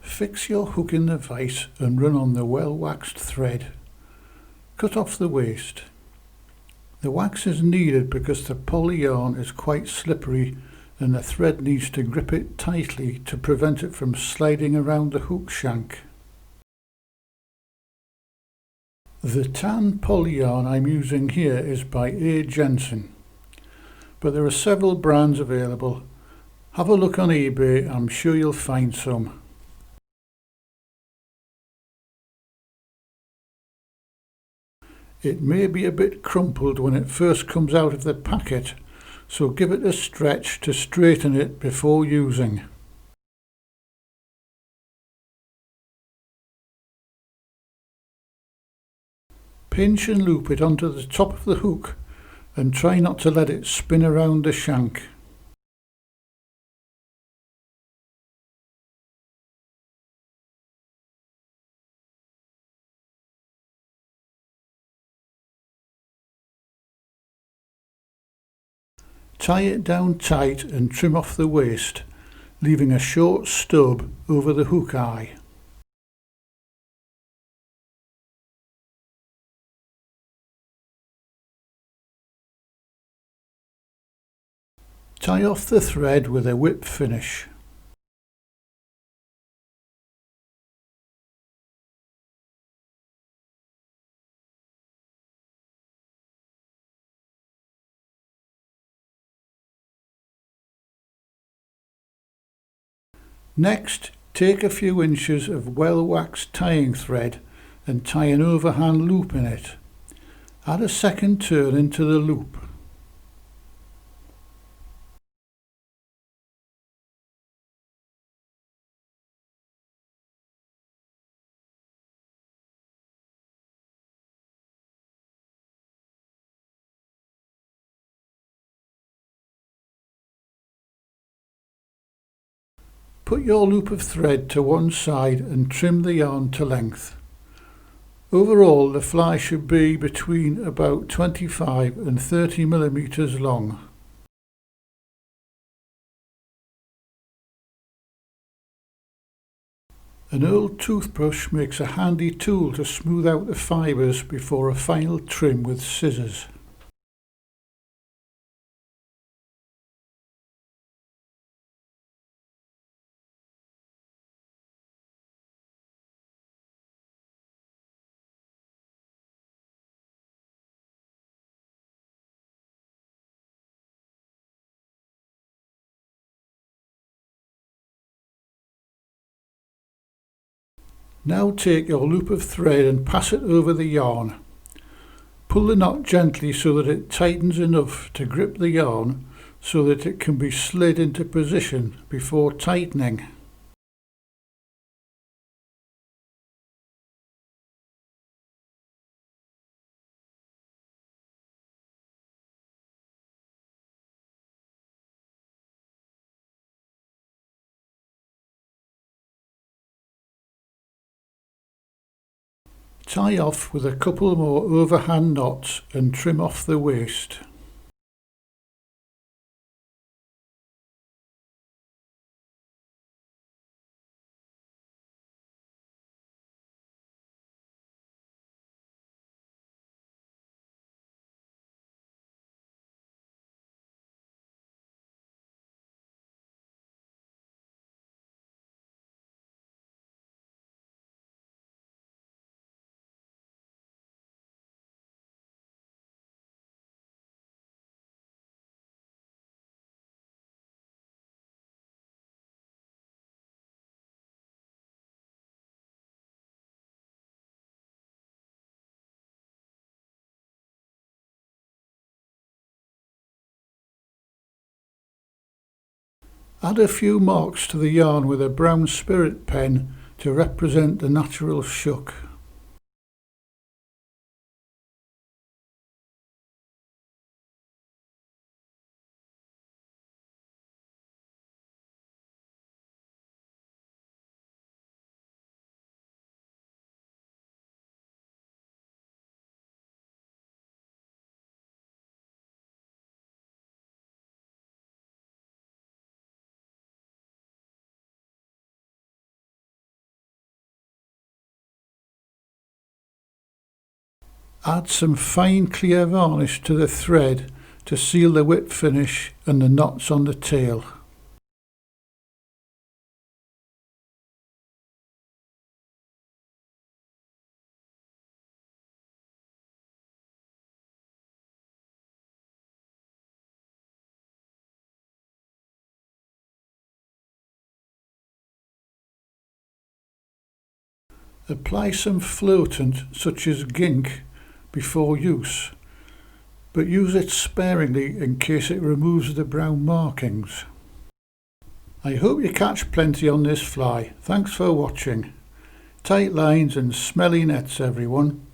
Fix your hook in the vise and run on the well waxed thread. Cut off the waste. The wax is needed because the poly yarn is quite slippery and the thread needs to grip it tightly to prevent it from sliding around the hook shank. The tan poly yarn I'm using here is by A. Jensen, but there are several brands available. Have a look on eBay, I'm sure you'll find some. It may be a bit crumpled when it first comes out of the packet, so give it a stretch to straighten it before using. Pinch and loop it onto the top of the hook and try not to let it spin around the shank. Tie it down tight and trim off the waste, leaving a short stub over the hook eye. Tie off the thread with a whip finish. Next, take a few inches of well-waxed tying thread and tie an overhand loop in it. Add a second turn into the loop. Put your loop of thread to one side and trim the yarn to length. Overall, the fly should be between about 25 and 30 millimeters long. An old toothbrush makes a handy tool to smooth out the fibres before a final trim with scissors. Now take your loop of thread and pass it over the yarn. Pull the knot gently so that it tightens enough to grip the yarn so that it can be slid into position before tightening. Tie off with a couple more overhand knots and trim off the waste. Add a few marks to the yarn with a brown spirit pen to represent the natural shuck. Add some fine clear varnish to the thread to seal the whip finish and the knots on the tail. Apply some floatant such as gink before use, but use it sparingly in case it removes the brown markings. I hope you catch plenty on this fly. Thanks for watching. Tight lines and smelly nets everyone.